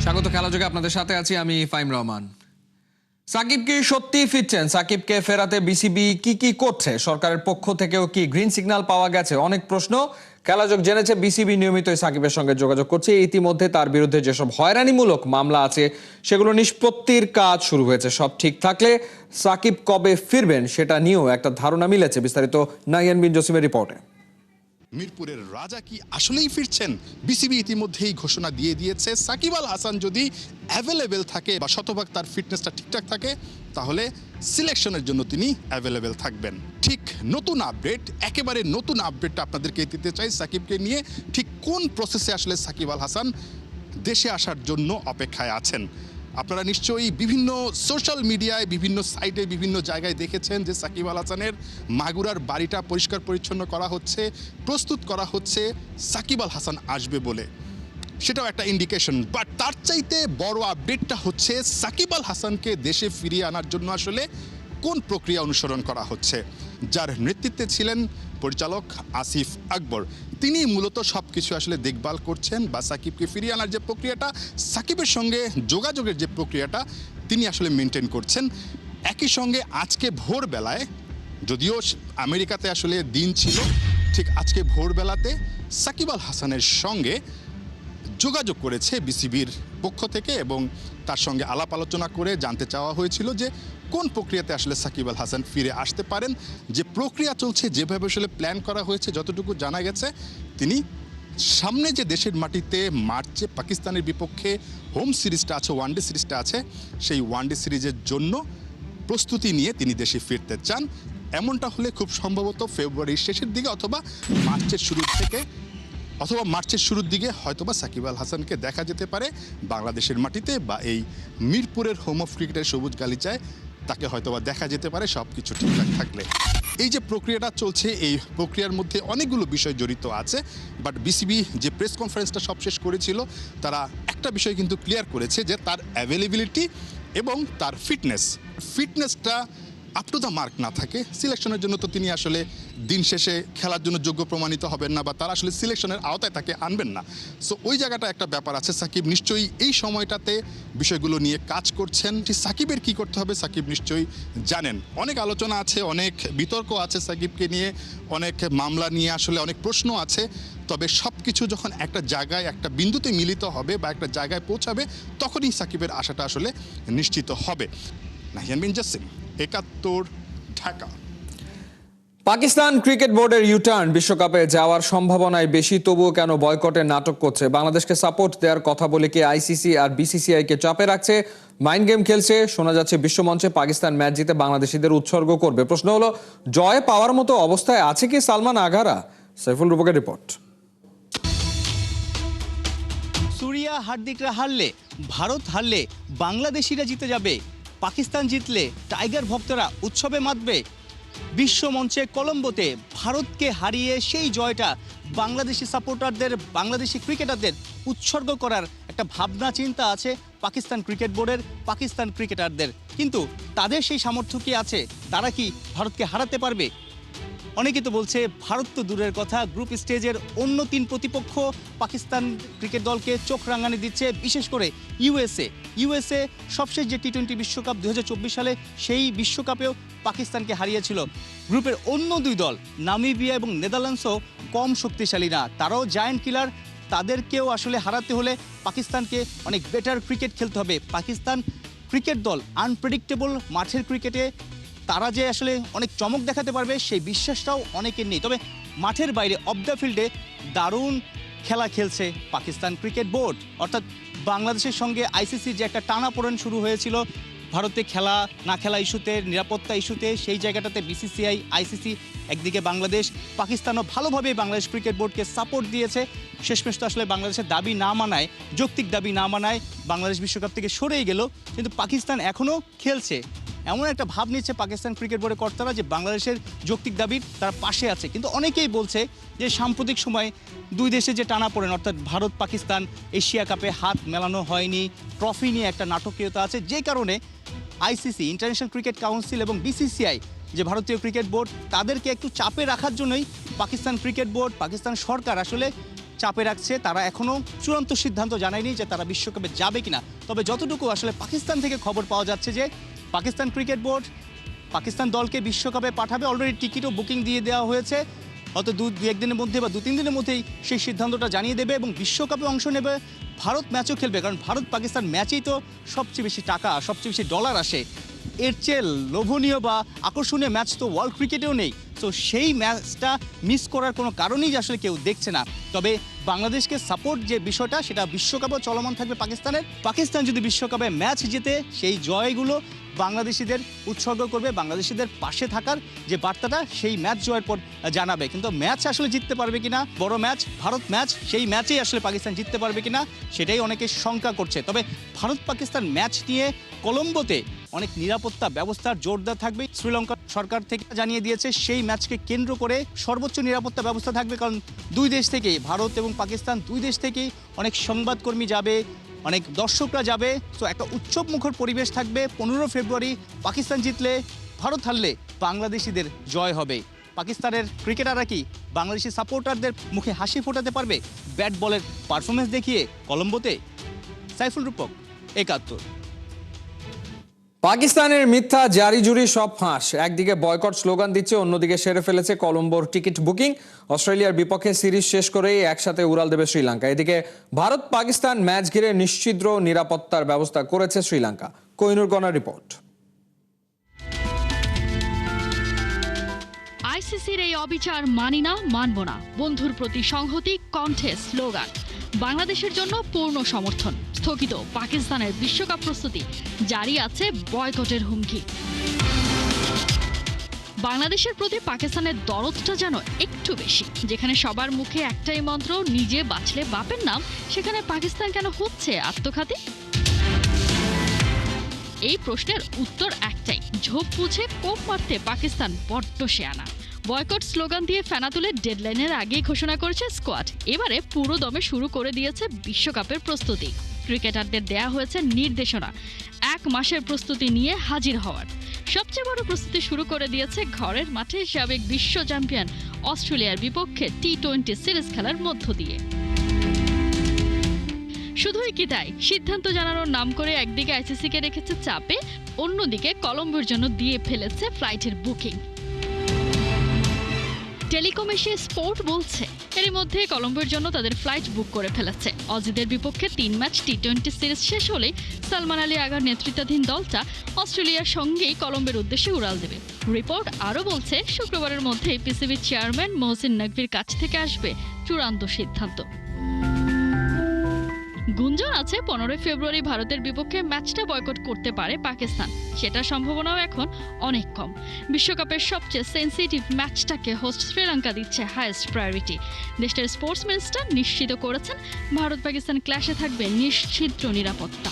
স্বাগত খেলাযোগে আপনাদের সাথে আছি আমি ফাইম রহমান। সাকিব কি সত্যি ফিরছেন? সাকিবকে ফেরাতে বিসিবি কি করছে? সরকারের পক্ষ থেকেও কি গ্রিন সিগন্যাল পাওয়া গেছে? অনেক প্রশ্ন। খেলাযোগ জেনেছে বিসিবি নিয়মিতই সাকিবের সঙ্গে যোগাযোগ করছে। ইতিমধ্যে তার বিরুদ্ধে যেসব হয়রানিমূলক মামলা আছে সেগুলো নিষ্পত্তির কাজ শুরু হয়েছে। সব ঠিক থাকলে সাকিব কবে ফিরবেন সেটা নিয়েও একটা ধারণা মিলেছে। বিস্তারিত নাইয়ান বিন জসিমের রিপোর্টে। মিরপুরের রাজা কি আসলেই ফিরছেন? বিসিবি ইতিমধ্যেই ঘোষণা দিয়ে দিয়েছে সাকিব আল হাসান যদি অ্যাভেলেবেল থাকে বা শতভাগ তার ফিটনেসটা ঠিকঠাক থাকে তাহলে সিলেকশনের জন্য তিনি অ্যাভেলেবেল থাকবেন। ঠিক নতুন আপডেট, একেবারে নতুন আপডেটটা আপনাদেরকে দিতে চাই সাকিবকে নিয়ে। ঠিক কোন প্রসেসে আসলে সাকিব আল হাসান দেশে আসার জন্য অপেক্ষায় আছেন? আপনারা নিশ্চয়ই বিভিন্ন সোশ্যাল মিডিয়ায়, বিভিন্ন সাইটে, বিভিন্ন জায়গায় দেখেছেন যে সাকিব আল হাসানের মাগুরার বাড়িটা পরিষ্কার পরিচ্ছন্ন করা হচ্ছে, প্রস্তুত করা হচ্ছে সাকিব আল হাসান আসবে বলে। সেটাও একটা ইন্ডিকেশন। বাট তার চাইতে বড় আপডেটটা হচ্ছে সাকিব আল হাসানকে দেশে ফিরিয়ে আনার জন্য আসলে কোন প্রক্রিয়া অনুসরণ করা হচ্ছে। যার নেতৃত্বে ছিলেন পরিচালক আসিফ আকবর, তিনি মূলত সব কিছু আসলে দেখভাল করছেন বা সাকিবকে ফিরিয়ে আনার যে প্রক্রিয়াটা, সাকিবের সঙ্গে যোগাযোগের যে প্রক্রিয়াটা তিনি আসলে মেনটেন করছেন। একই সঙ্গে আজকে ভোরবেলায়, যদিও আমেরিকাতে আসলে দিন ছিল, ঠিক আজকে ভোরবেলাতে সাকিব আল হাসানের সঙ্গে যোগাযোগ করেছে বিসিবির পক্ষ থেকে এবং তার সঙ্গে আলাপ আলোচনা করে জানতে চাওয়া হয়েছিল যে কোন প্রক্রিয়াতে আসলে সাকিব আল হাসান ফিরে আসতে পারেন। যে প্রক্রিয়া চলছে, যেভাবে আসলে প্ল্যান করা হয়েছে, যতটুকু জানা গেছে তিনি সামনে যে দেশের মাটিতে মার্চে পাকিস্তানের বিপক্ষে হোম সিরিজটা আছে, ওয়ানডে সিরিজটা আছে, সেই ওয়ানডে সিরিজের জন্য প্রস্তুতি নিয়ে তিনি দেশে ফিরতে চান। এমনটা হলে খুব সম্ভবত ফেব্রুয়ারির শেষের দিকে অথবা মার্চের শুরুর দিকে হয়তোবা সাকিব আল হাসানকে দেখা যেতে পারে বাংলাদেশের মাটিতে বা এই মিরপুরের হোম অফ ক্রিকেটের সবুজ গালিচায় তাকে হয়তোবা দেখা যেতে পারে সব কিছু ঠিকঠাক থাকলে। এই যে প্রক্রিয়াটা চলছে, এই প্রক্রিয়ার মধ্যে অনেকগুলো বিষয় জড়িত আছে। বাট বিসিবি যে প্রেস কনফারেন্সটা সব শেষ করেছিল, তারা একটা বিষয় কিন্তু ক্লিয়ার করেছে যে তার অ্যাভেলেবিলিটি এবং তার ফিটনেসটা আপ টু দ্য মার্ক না থাকে, সিলেকশনের জন্য তো তিনি আসলে দিন শেষে খেলার জন্য যোগ্য প্রমাণিত হবেন না বা তারা আসলে সিলেকশনের আওতায় তাকে আনবেন না। সো ওই জায়গাটা একটা ব্যাপার আছে। সাকিব নিশ্চয়ই এই সময়টাতে বিষয়গুলো নিয়ে কাজ করছেন। সাকিবের কি করতে হবে সাকিব নিশ্চয়ই জানেন। অনেক আলোচনা আছে, অনেক বিতর্ক আছে সাকিবকে নিয়ে, অনেক মামলা নিয়ে আসলে অনেক প্রশ্ন আছে। তবে সব কিছু যখন একটা জায়গায়, একটা বিন্দুতে মিলিত হবে বা একটা জায়গায় পৌঁছাবে, তখনই সাকিবের আশাটা আসলে নিশ্চিত হবে। নাহিয়ান বিন জসিম, ৭১, ঢাকা। পাকিস্তান ক্রিকেট বোর্ডের ইউটার্ন বিশ্বকাপে যাওয়ার সম্ভাবনায় বেশি, তবুও কেন বয়কটের নাটক করছে? বাংলাদেশকে সাপোর্ট দেওয়ার কথা বলে কি আইসিসি আর বিসিসিআই কে চাপে রাখছে? মাইন্ড গেম খেলছে? শোনা যাচ্ছে বিশ্বমঞ্চে পাকিস্তান ম্যাচ জিতে বাংলাদেশিদের উৎসর্গ করবে। প্রশ্ন হলো, জয় পাওয়ার মতো অবস্থায় আছে কি সালমান আঘারা? সাইফুল রূপকের রিপোর্ট। সুরিয়া হার্দিকরা হারলে, ভারত হারলে বাংলাদেশিরা জিতে যাবে, পাকিস্তান জিতলে টাইগার ভক্তরা উৎসবে মাতবে। বিশ্বমঞ্চে কলম্বোতে ভারতকে হারিয়ে সেই জয়টা বাংলাদেশি সাপোর্টারদের, বাংলাদেশি ক্রিকেটারদের উৎসর্গ করার একটা ভাবনা চিন্তা আছে পাকিস্তান ক্রিকেট বোর্ডের, পাকিস্তান ক্রিকেটারদের। কিন্তু তাদের সেই সামর্থ্য কি আছে? তারা কি ভারতকে হারাতে পারবে? অনেকে তো বলছে ভারত তো দূরের কথা, গ্রুপ স্টেজের অন্য ৩ প্রতিপক্ষ পাকিস্তান ক্রিকেট দলকে চোখ রাঙানি দিচ্ছে। বিশেষ করে ইউএসএ সবশেষ যে টি-20 বিশ্বকাপ ২০২৪ সালে, সেই বিশ্বকাপেও পাকিস্তানকে হারিয়েছিল। গ্রুপের অন্য ২ দল নামিবিয়া এবং নেদারল্যান্ডসও কম শক্তিশালী না, তারাও জায়ান্ট কিলার। তাদেরকেও আসলে হারাতে হলে পাকিস্তানকে অনেক বেটার ক্রিকেট খেলতে হবে। পাকিস্তান ক্রিকেট দল আনপ্রেডিক্টেবল, মাঠের ক্রিকেটে তারা যে আসলে অনেক চমক দেখাতে পারবে সেই বিশ্বাসটাও অনেকের নেই। তবে মাঠের বাইরে অফ দ্য ফিল্ডে দারুণ খেলা খেলছে পাকিস্তান ক্রিকেট বোর্ড। অর্থাৎ বাংলাদেশের সঙ্গে আইসিসির যে একটা টানাপোড়েন শুরু হয়েছিল ভারতে খেলা না খেলা ইস্যুতে, নিরাপত্তা ইস্যুতে, সেই জায়গাটাতে বিসিসিআই, আইসিসি একদিকে, বাংলাদেশ, পাকিস্তানও ভালোভাবে বাংলাদেশ ক্রিকেট বোর্ডকে সাপোর্ট দিয়েছে। শেষমেশ তো আসলে বাংলাদেশের দাবি না মানায়, যৌক্তিক দাবি না মানায় বাংলাদেশ বিশ্বকাপ থেকে সরেই গেল। কিন্তু পাকিস্তান এখনও খেলছে। এমন একটা ভাব নিচ্ছে পাকিস্তান ক্রিকেট বোর্ডের কর্তারা যে বাংলাদেশের যৌক্তিক দাবির তার পাশে আছে। কিন্তু অনেকেই বলছে যে সাম্প্রতিক সময় দুই দেশে যে টানাপোড়েন, অর্থাৎ ভারত পাকিস্তান এশিয়া কাপে হাত মেলানো হয়নি, ট্রফি নিয়ে একটা নাটকীয়তা আছে, যে কারণে আইসিসি, ইন্টারন্যাশনাল ক্রিকেট কাউন্সিল এবং বিসিসিআই যে ভারতীয় ক্রিকেট বোর্ড, তাদেরকে একটু চাপে রাখার জন্যই পাকিস্তান ক্রিকেট বোর্ড, পাকিস্তান সরকার আসলে চাপে রাখছে। তারা এখনও চূড়ান্ত সিদ্ধান্ত জানায়নি যে তারা বিশ্বকাপে যাবে কিনা। তবে যতটুকু আসলে পাকিস্তান থেকে খবর পাওয়া যাচ্ছে যে পাকিস্তান ক্রিকেট বোর্ড পাকিস্তান দলকে বিশ্বকাপে পাঠাবে, অলরেডি টিকিটও বুকিং দিয়ে দেওয়া হয়েছে। হয়তো দু একদিনের মধ্যে বা 2-3 দিনের মধ্যেই সেই সিদ্ধান্তটা জানিয়ে দেবে এবং বিশ্বকাপে অংশ নেবে। ভারত ম্যাচও খেলবে, কারণ ভারত পাকিস্তান ম্যাচেই তো সবচেয়ে বেশি টাকা, সবচেয়ে বেশি ডলার আসে। এর চেয়ে লোভনীয় বা আকর্ষণীয় ম্যাচ তো ওয়ার্ল্ড ক্রিকেটেও নেই। তো সেই ম্যাচটা মিস করার কোনো কারণেই আসলে কেউ দেখছে না। তবে বাংলাদেশকে সাপোর্ট যে বিষয়টা, সেটা বিশ্বকাপেও চলমান থাকবে পাকিস্তানের। পাকিস্তান যদি বিশ্বকাপে ম্যাচ জিতে সেই জয়গুলো বাংলাদেশিদের উৎসর্গ করবে, বাংলাদেশিদের পাশে থাকার যে বার্তাটা সেই ম্যাচ জয়ের পর জানাবে। কিন্তু ম্যাচ আসলে জিততে পারবে কিনা, বড় ম্যাচ ভারত ম্যাচ, সেই ম্যাচেই আসলে পাকিস্তান জিততে পারবে কিনা সেটাই অনেকে শঙ্কা করছে। তবে ভারত পাকিস্তান ম্যাচ নিয়ে কলম্বোতে অনেক নিরাপত্তা ব্যবস্থার জোরদার থাকবে। শ্রীলঙ্কা সরকার থেকে জানিয়ে দিয়েছে সেই ম্যাচকে কেন্দ্র করে সর্বোচ্চ নিরাপত্তা ব্যবস্থা থাকবে, কারণ দুই দেশ থেকেই, ভারত এবং পাকিস্তান দুই দেশ থেকেই অনেক সংবাদকর্মী যাবে, অনেক দর্শকরা যাবে। তো একটা উৎসবমুখর পরিবেশ থাকবে। 15 ফেব্রুয়ারি পাকিস্তান জিতলে, ভারত হারলে বাংলাদেশিদের জয় হবে। পাকিস্তানের ক্রিকেটাররা কি বাংলাদেশি সাপোর্টারদের মুখে হাসি ফোটাতে পারবে ব্যাট বলের পারফরমেন্স দেখিয়ে কলম্বোতে? সাইফুল রূপক, 71। পাকিস্তানের মিথ্যা জারি জুরি সব ফাঁস। একদিকে বয়কট স্লোগান দিচ্ছে, অন্যদিকে সেরে ফেলেছে কলম্বোর টিকিট বুকিং। অস্ট্রেলিয়ার বিপক্ষে সিরিজ শেষ করেই একসাথে উড়াল দেবে শ্রীলঙ্কা। এদিকে ভারত পাকিস্তান ম্যাচ ঘিরে নিশ্চিদ্র নিরাপত্তার ব্যবস্থা করেছে শ্রীলঙ্কা। কোহিনুর কণার রিপোর্ট। আইসিসির এই অবিচার মানি না, মানব না, বন্ধুর প্রতি সংহতি কণ্ঠে স্লোগান। বাংলাদেশের জন্য পূর্ণ সমর্থন। স্থগিত পাকিস্তানের বিশ্বকাপ প্রস্তুতি, জারি আছে বয়কটের হুমকি। বাংলাদেশের প্রতি পাকিস্তানের দরদটা যেন একটু বেশি। যেখানে সবার মুখে একটাই মন্ত্র, নিজে বাঁচলে বাপের নাম, সেখানে পাকিস্তান কেন হচ্ছে আত্মঘাতী? এই প্রশ্নের উত্তর একটাই, ঝোপ বুঝে কোপ মারতে পাকিস্তান বড্ড শেয়ানা। বয়কট স্লোগান দিয়ে ফেনা তুলে ডেডলাইনের আগেই ঘোষণা করেছে স্কোয়াড। এবারে পুরো দমে শুরু করে দিয়েছে বিশ্বকাপের প্রস্তুতি। ক্রিকেটারদের দেয়া হয়েছে নির্দেশনা 1 মাসের প্রস্তুতি নিয়ে হাজির হওয়ার। সবচেয়ে বড় প্রস্তুতি শুরু করে দিয়েছে ঘরের মাঠে সাবেক বিশ্ব চ্যাম্পিয়ন অস্ট্রেলিয়ার বিপক্ষে টি-20 সিরিজ খেলার মধ্য দিয়ে। শুধুই কি তাই, সিদ্ধান্ত জানানোর নাম করে একদিকে আইসিসিকে রেখেছে চাপে, অন্যদিকে কলম্বোর জন্য দিয়ে ফেলেছে ফ্লাইটের বুকিং। টেলিকম এশিয়া স্পোর্ট বলছে এরই মধ্যে কলম্বোর জন্য তাদের ফ্লাইট বুক করে ফেলেছে। অজিদের বিপক্ষে 3 ম্যাচ টি-20 সিরিজ শেষ হলেই সালমান আলী আগার নেতৃত্বাধীন দলটা অস্ট্রেলিয়ার সঙ্গেই কলম্বোর উদ্দেশ্যে উড়াল দেবে। রিপোর্ট আরও বলছে শুক্রবারের মধ্যেই পিসিবির চেয়ারম্যান মহসিন নকভির কাছ থেকে আসবে চূড়ান্ত সিদ্ধান্ত। গুঞ্জন আছে 15 ফেব্রুয়ারি ভারতের বিপক্ষে ম্যাচটা বয়কট করতে পারে পাকিস্তান। সেটার সম্ভাবনাও এখন অনেক কম। বিশ্বকাপের সবচেয়ে সেনসিটিভ ম্যাচটাকে হোস্ট শ্রীলঙ্কা দিচ্ছে হাইয়েস্ট প্রায়োরিটি। দেশটির স্পোর্টস মিনিস্টার নিশ্চিত করেছেন ভারত পাকিস্তান ক্ল্যাশে থাকবে নিশ্চিদ্র নিরাপত্তা।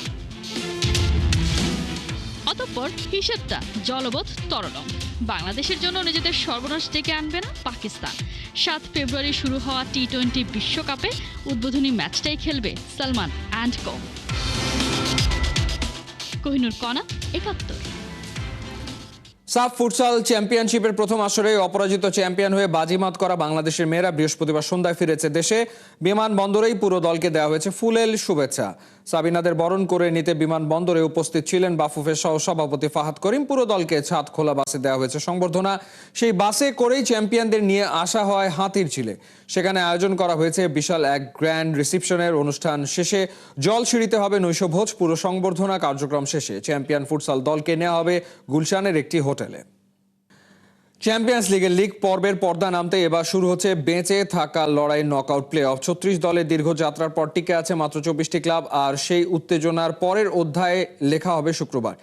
অতঃপর হিসেবটা জলবৎ তরলম। বাংলাদেশের জন্য নিজেদের সর্বনাশ ডেকে আনবে না পাকিস্তান। 7 ফেব্রুয়ারি শুরু হওয়া টি-20 বিশ্বকাপে উদ্বোধনী ম্যাচটাই খেলবে সালমান অ্যান্ড কো। কোহিনুর কণা, 71। সাফ ফুটসাল চ্যাম্পিয়নশিপের প্রথম আসরে অপরাজিত চ্যাম্পিয়ন হয়ে বাজিমাত করা বাংলাদেশের মেয়েরা বৃহস্পতিবার সন্ধ্যায় ফিরেছে দেশে। বিমানবন্দরেই পুরো দলকে দেওয়া হয়েছে ফুলেল শুভেচ্ছা। সাবিনাদের বরণ করে নিতে বিমানবন্দরে উপস্থিত ছিলেন বাফুফের সহ সভাপতি ফাহাদ করিম। পুরো দলকে ছাদ খোলা বাসে দেওয়া হয়েছে সংবর্ধনা। সেই বাসে করেই চ্যাম্পিয়নদের নিয়ে আসা হয় হাতিরঝিলে। সেখানে আয়োজন করা হয়েছে বিশাল এক গ্র্যান্ড রিসেপশনের অনুষ্ঠান। শেষে জলসিঁড়িতে হবে নৈশভোজ। পুরো সংবর্ধনা কার্যক্রম শেষে চ্যাম্পিয়ন ফুটসাল দলকে নেওয়া হবে গুলশানের একটি হোটেলে। চ্যাম্পিয়ন্স লিগের লিগ পর্বের পর্দা নামতে এবার শুরু হচ্ছে বেঁচে থাকা লড়াই নকআউট প্লে অফ। 36 দলের দীর্ঘ যাত্রার পর টিকে আছে মাত্র 24টি ক্লাব। আর সেই উত্তেজনার পরের অধ্যায়ে লেখা হবে শুক্রবার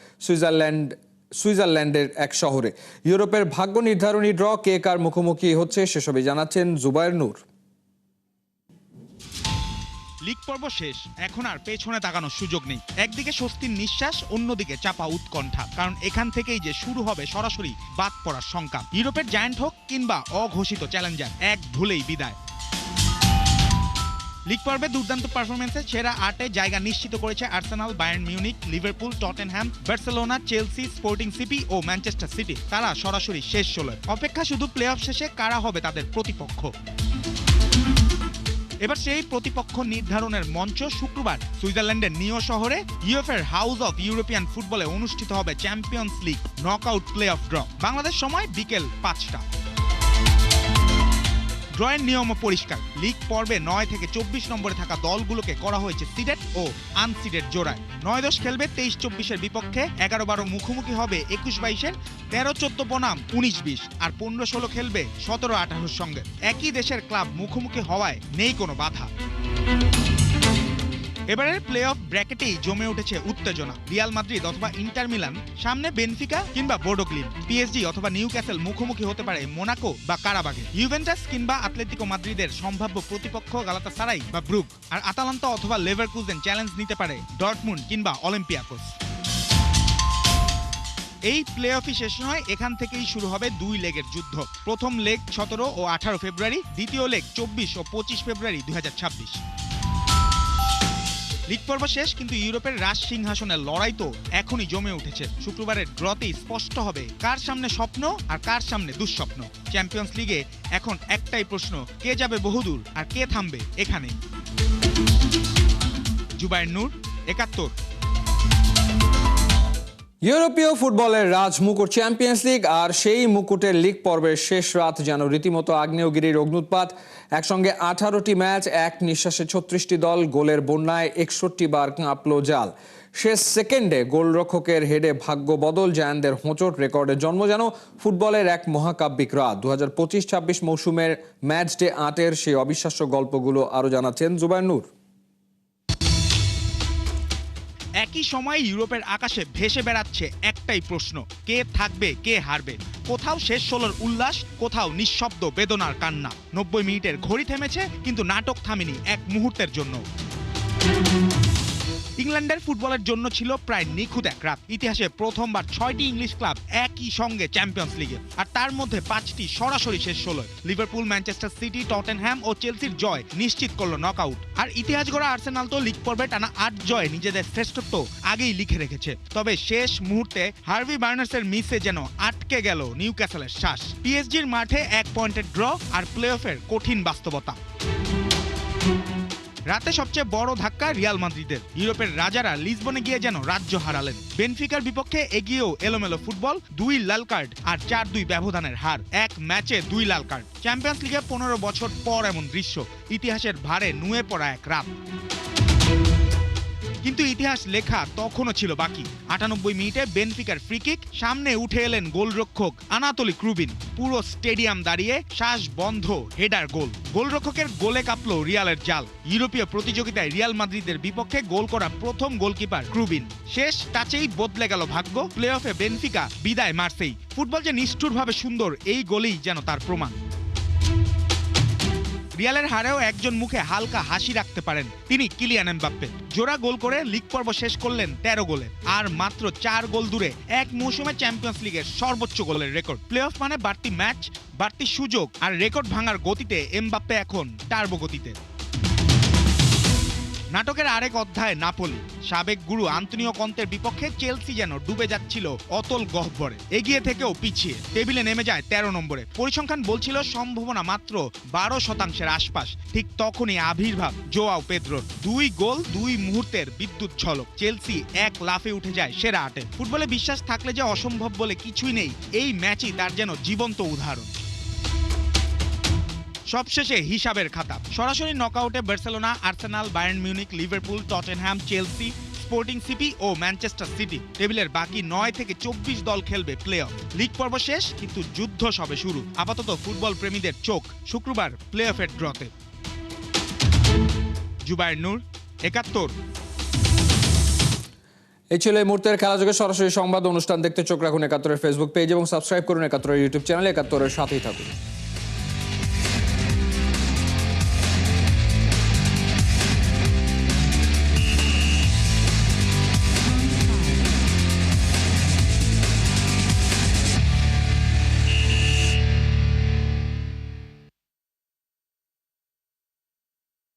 সুইজারল্যান্ডের এক শহরে। ইউরোপের ভাগ্য নির্ধারণী ড্র, কে কার মুখোমুখি হচ্ছে সেসবই জানাচ্ছেন জুবায়ের নূর। লিগ পর্ব শেষ, এখন আর পেছনে তাকানোর সুযোগ নেই। একদিকে স্বস্তির নিঃশ্বাস, অন্যদিকে চাপা উৎকণ্ঠা, কারণ এখান থেকেই যে শুরু হবে সরাসরি বাদ পড়ার শঙ্কা। ইউরোপের জায়ান্ট হোক কিংবা অঘোষিত চ্যালেঞ্জার, এক ভুলেই বিদায়। লিগ পর্বে দুর্দান্ত পারফরমেন্সে সেরা 8-এ জায়গা নিশ্চিত করেছে Arsenal, Bayern Munich, Liverpool, Tottenham, Barcelona, Chelsea, Sporting CP ও ম্যানচেস্টার সিটি। তারা সরাসরি শেষ 16। অপেক্ষা শুধু প্লে অফ শেষে কারা হবে তাদের প্রতিপক্ষ। এবার সেই প্রতিপক্ষ নির্ধারণের মঞ্চ শুক্রবার সুইজারল্যান্ডের নিও শহরে ইউএফএর হাউস অফ ইউরোপিয়ান ফুটবলে অনুষ্ঠিত হবে champions league knockout play of draw. Bangladesh সময় বিকেল 5টা। ড্রয়ের নিয়মও পরিষ্কার। লিগ পর্বে 9 থেকে 24 নম্বরে থাকা দলগুলোকে করা হয়েছে সিডেড ও আনসিডেড জোড়ায়। 9-10 খেলবে 23-24-এর বিপক্ষে, 11-12 মুখোমুখি হবে 21-22-এর, 13-14 বনাম 19-20 আর 15-16 খেলবে 17-18-এর সঙ্গে। একই দেশের ক্লাব মুখোমুখি হওয়ায় নেই কোনো বাধা। এবারের প্লে অফ ব্র্যাকেটেই জমে উঠেছে উত্তেজনা। রিয়াল মাদ্রিদ অথবা ইন্টার মিলান, সামনে বেনফিকা কিংবা বোর্ডো গ্লিম, পিএসজি অথবা নিউক্যাসল মুখোমুখি হতে পারে মোনাকো বা কারাবাগে, ইউভেন্টাস কিংবা আতলেতিকো মাদ্রিদের সম্ভাব্য প্রতিপক্ষ গালাতাসারাই বা ব্রুগ, আর আতালান্তা অথবা লেভারকুজেন চ্যালেঞ্জ নিতে পারে ডর্টমুন্ড কিংবা অলিম্পিয়াকোস। এই প্লে অফই শেষ নয়, এখান থেকেই শুরু হবে 2 লেগের যুদ্ধ। প্রথম লেগ 17 ও 18 ফেব্রুয়ারি, দ্বিতীয় লেগ 24 ও 25 ফেব্রুয়ারি 2026। লিগ পর্ব শেষ, কিন্তু ইউরোপের রাজ সিংহাসনের লড়াই তো এখনই জমে উঠেছে। শুক্রবারের ড্রতেই স্পষ্ট হবে কার সামনে স্বপ্ন আর কার সামনে দুঃস্বপ্ন। চ্যাম্পিয়ন্স লিগে এখন একটাই প্রশ্ন, কে যাবে বহুদূর আর কে থামবে এখানে। জুবায়ের নূর, 71। ইউরোপীয় ফুটবলের রাজ মুকুট চ্যাম্পিয়ন্স লিগ, আর সেই মুকুটের লিগ পর্বের শেষ রাত যেন রীতিমতো আগ্নেয়গিরির অগ্নুৎপাত। একসঙ্গে 18টি ম্যাচ, এক নিঃশ্বাসে 36টি দল, গোলের বন্যায় 61 বার কাঁপল জাল। শেষ সেকেন্ডে গোলরক্ষকের হেডে ভাগ্য বদল, জায়ানদের হোঁচট, রেকর্ডের জন্ম যেন ফুটবলের এক মহাকাব্যিক রাত। 2025-26 মৌসুমের ম্যাচ ডে 8-এর সেই অবিশ্বাস্য গল্পগুলো আরও জানাচ্ছেন জুবায়ের নূর। একই সময় ইউরোপের আকাশে ভেসে বেড়াচ্ছে একটাই প্রশ্ন, কে থাকবে কে হারবে। কোথাও শেষ 16-র উল্লাস, কোথাও নিঃশব্দ বেদনার কান্না। 90 মিনিটের ঘড়ি থেমেছে, কিন্তু নাটক থামেনি এক মুহূর্তের জন্য। ইংল্যান্ডের ফুটবলের জন্য ছিল প্রায় নিখুঁত এক রাত। ইতিহাসে প্রথমবার 6টি ইংলিশ ক্লাব একই সঙ্গে চ্যাম্পিয়ন্স লিগে, আর তার মধ্যে 5টি সরাসরি শেষ 16। লিভারপুল, ম্যানচেস্টার সিটি, টটেনহ্যাম ও চেলসির জয় নিশ্চিত করলো নকআউট। আর ইতিহাস গড়া আর্সেনাল তো লিগ পর্বে টানা 8 জয়ে নিজেদের শ্রেষ্ঠত্ব আগেই লিখে রেখেছে। তবে শেষ মুহূর্তে হার্ভি বার্নার্সের মিসে যেন আটকে গেল নিউক্যাসলের শ্বাস। পিএসজির মাঠে 1 পয়েন্টের ড্র আর প্লে অফের কঠিন বাস্তবতা। রাতে সবচেয়ে বড় ধাক্কা রিয়াল মাদ্রিদের। ইউরোপের রাজারা লিসবনে গিয়ে যেন রাজ্য হারালেন। বেনফিকার বিপক্ষে এগিয়েও এলোমেলো ফুটবল, 2 লাল কার্ড আর 4-2 ব্যবধানের হার, এক ম্যাচে 2 লাল কার্ড। চ্যাম্পিয়ন্স লিগে 15 বছর পর এমন দৃশ্য, ইতিহাসের ভারে নুয়ে পড়া এক রাত। কিন্তু ইতিহাস লেখা তখনও ছিল বাকি। 98 মিনিটে বেনফিকার ফ্রিকিক, সামনে উঠে এলেন গোলরক্ষক আনাতোলি ক্রুবিন। পুরো স্টেডিয়াম দাঁড়িয়ে, শ্বাস বন্ধ, হেডার গোল। গোলরক্ষকের গোলে কাঁপলো রিয়ালের জাল। ইউরোপীয় প্রতিযোগিতায় রিয়াল মাদ্রিদের বিপক্ষে গোল করা প্রথম গোলকিপার ক্রুবিন। শেষ টাচেই বদলে গেল ভাগ্য। প্লে অফে বেনফিকা বিদায় মার্সেই। ফুটবল যে নিষ্ঠুরভাবে সুন্দর, এই গোলেই যেন তার প্রমাণ। রিয়ালের হারেও একজন মুখে হালকা হাসি রাখতে পারেন, তিনি কিলিয়ান এমবাপ্পে। জোড়া গোল করে লিগ পর্ব শেষ করলেন 13 গোলে, আর মাত্র 4 গোল দূরে এক মৌসুমে চ্যাম্পিয়ন্স লিগের সর্বোচ্চ গোলের রেকর্ড। প্লে অফ মানে বাড়তি ম্যাচ, বাড়তি সুযোগ, আর রেকর্ড ভাঙার গতিতে এমবাপ্পে এখন টার্বো গতিতে। নাটকের আরেক অধ্যায় নাপোলি। সাবেক গুরু আন্তোনিও কন্তের বিপক্ষে চেলসি যেন ডুবে যাচ্ছিল অতল গহ্বরে। এগিয়ে থেকেও পিছিয়ে টেবিলে নেমে যায় 13 নম্বরে। পরিসংখ্যান বলছিল সম্ভাবনা মাত্র 12% আশপাশ। ঠিক তখনই আবির্ভাব জোয়াও পেদ্রোর। 2 গোল, 2 মুহূর্তের বিদ্যুৎ ঝলক। চেলসি এক লাফে উঠে যায় সেরা 8-এ। ফুটবলে বিশ্বাস থাকলে যে অসম্ভব বলে কিছুই নেই, এই ম্যাচই তার যেন জীবন্ত উদাহরণ। সবশেষে হিসাবের খাতা। সরাসরি নকআউটে Barcelona, Arsenal, Bayern Munich, Liverpool, Tottenham, Chelsea, Sporting City ও ম্যানচেস্টার সিটি। টেবিলের বাকি 9 থেকে 24 দল খেলবে প্লে অফ। লিগ পর্ব শেষ, কিন্তু যুদ্ধ সবে শুরু। আপাতত ফুটবল প্রেমীদের চোখ শুক্রবার প্লে অফের ড্রতে। জুবায়ের নূর, 71। এই ছিল এই মুহূর্তের খেলাযোগে সরাসরি সংবাদ অনুষ্ঠান। দেখতে চোখ রাখুন 71-এর ফেসবুক পেজ এবং সাবস্ক্রাইব করুন 71-এর ইউটিউব চ্যানেল। 71-এর সাথেই থাকুন।